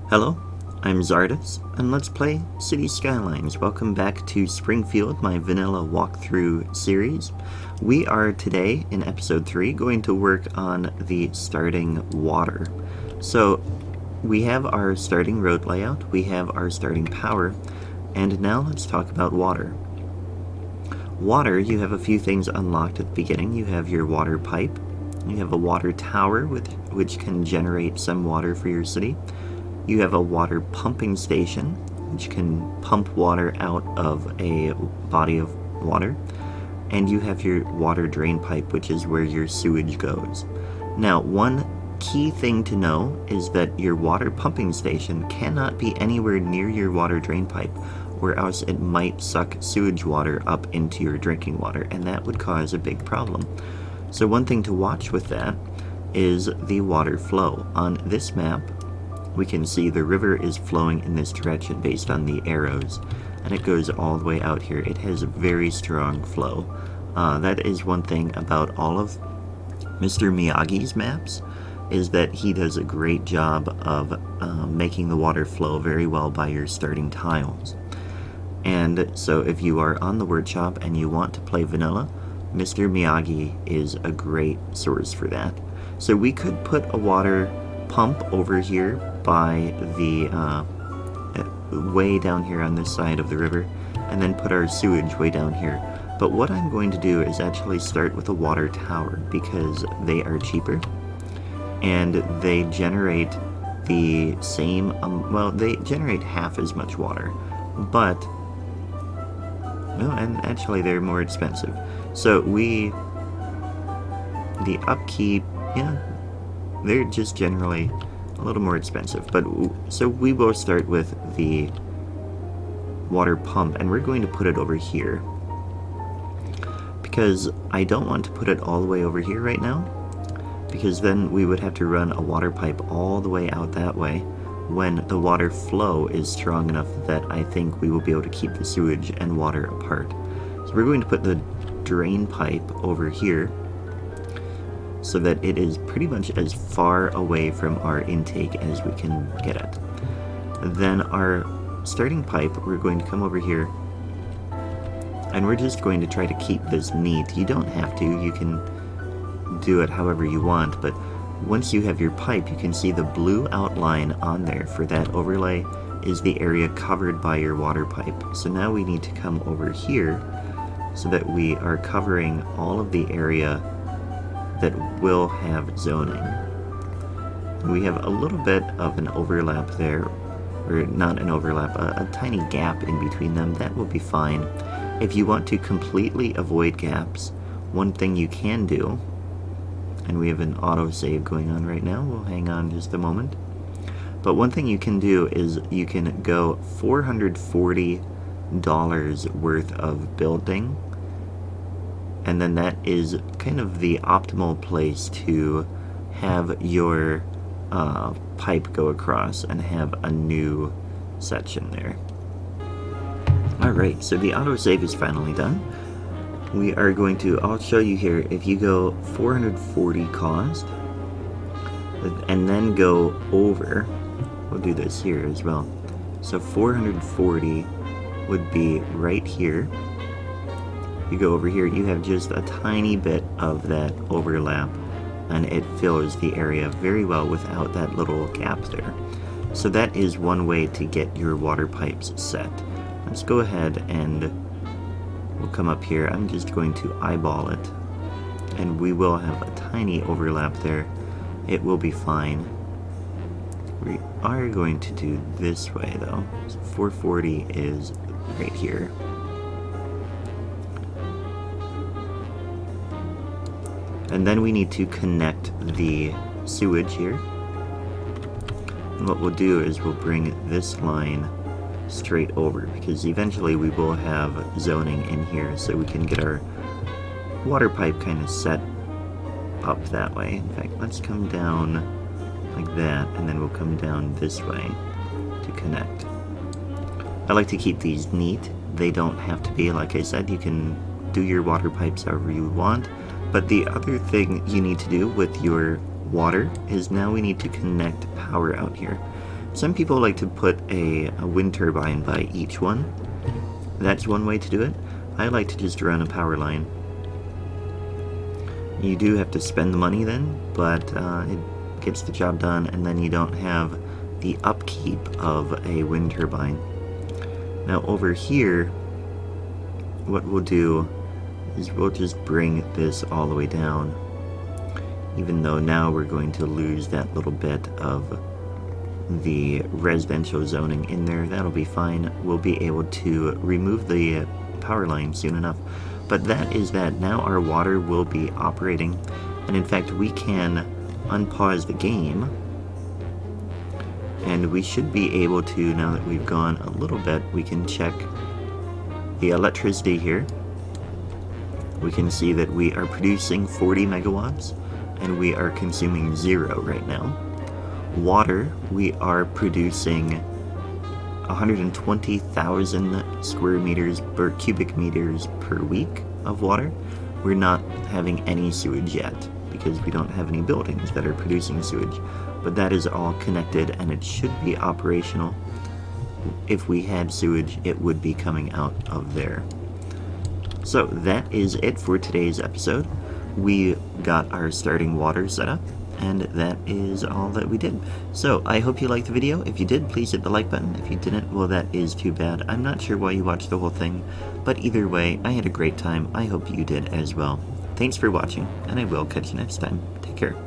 Hello, I'm Czardus, and let's play Cities Skylines. Welcome back to Springfield, my vanilla walkthrough series. We are today, in episode 3, going to work on the starting water. So, we have our starting road layout, we have our starting power, and now let's talk about water. Water, you have a few things unlocked at the beginning. You have your water pipe, you have a water tower which can generate some water for your city. You have a water pumping station, which can pump water out of a body of water. And you have your water drain pipe, which is where your sewage goes. Now, one key thing to know is that your water pumping station cannot be anywhere near your water drain pipe, or else it might suck sewage water up into your drinking water, and that would cause a big problem. So one thing to watch with that is the water flow. On this map, we can see the river is flowing in this direction based on the arrows, and it goes all the way out here. It has a very strong flow. That is one thing about all of Mr. Miyagi's maps, is that he does a great job of making the water flow very well by your starting tiles. And so if you are on the workshop and you want to play vanilla, Mr. Miyagi is a great source for that. So we could put a water pump over here by the way down here on this side of the river, and then put our sewage way down here. But what I'm going to do is actually start with a water tower, because they are cheaper and they generate the same well, they generate half as much water, but no, and actually they're more expensive. So the upkeep, yeah, they're just generally a little more expensive. But so we will start with the water pump, and we're going to put it over here, because I don't want to put it all the way over here right now, because then we would have to run a water pipe all the way out that way when the water flow is strong enough that I think we will be able to keep the sewage and water apart. So we're going to put the drain pipe over here, so that it is pretty much as far away from our intake as we can get it. Then our starting pipe, we're going to come over here, and we're just going to try to keep this neat. You don't have to, you can do it however you want, but once you have your pipe, you can see the blue outline on there for that overlay is the area covered by your water pipe. So now we need to come over here so that we are covering all of the area that will have zoning. We have a little bit of an overlap there, or not an overlap, a tiny gap in between them. That will be fine. If you want to completely avoid gaps, one thing you can do, and we have an autosave going on right now, we'll hang on just a moment, but one thing you can do is you can go $440 worth of building, and then that is kind of the optimal place to have your pipe go across and have a new section there. Alright, so the autosave is finally done. We are going to, I'll show you here, if you go 440 cost, and then go over, we'll do this here as well. So 440 would be right here. You go over here, you have just a tiny bit of that overlap, and it fills the area very well without that little gap there. So that is one way to get your water pipes set. Let's go ahead and we'll come up here. I'm just going to eyeball it, and we will have a tiny overlap there. It will be fine. We are going to do this way though. So 440 is right here. And then we need to connect the sewage here. And what we'll do is we'll bring this line straight over, because eventually we will have zoning in here, so we can get our water pipe kind of set up that way. In fact, let's come down like that, and then we'll come down this way to connect. I like to keep these neat. They don't have to be, like I said, you can do your water pipes however you want. But the other thing you need to do with your water is now we need to connect power out here. Some people like to put a wind turbine by each one. That's one way to do it. I like to just run a power line. You do have to spend the money then, but it gets the job done, and then you don't have the upkeep of a wind turbine. Now over here, what we'll do is we'll just bring this all the way down, even though now we're going to lose that little bit of the residential zoning in there. That'll be fine. We'll be able to remove the power line soon enough. But that is that. Now our water will be operating, and in fact we can unpause the game, and we should be able to, now that we've gone a little bit, we can check the electricity here. We can see that we are producing 40 megawatts and we are consuming 0 right now. Water, we are producing 120,000 square meters per cubic meters per week of water. We're not having any sewage yet because we don't have any buildings that are producing sewage, but that is all connected and it should be operational. If we had sewage, it would be coming out of there. So that is it for today's episode. We got our starting water set up, and that is all that we did. So I hope you liked the video. If you did, please hit the like button. If you didn't, well, that is too bad. I'm not sure why you watched the whole thing, but either way, I had a great time. I hope you did as well. Thanks for watching, and I will catch you next time. Take care.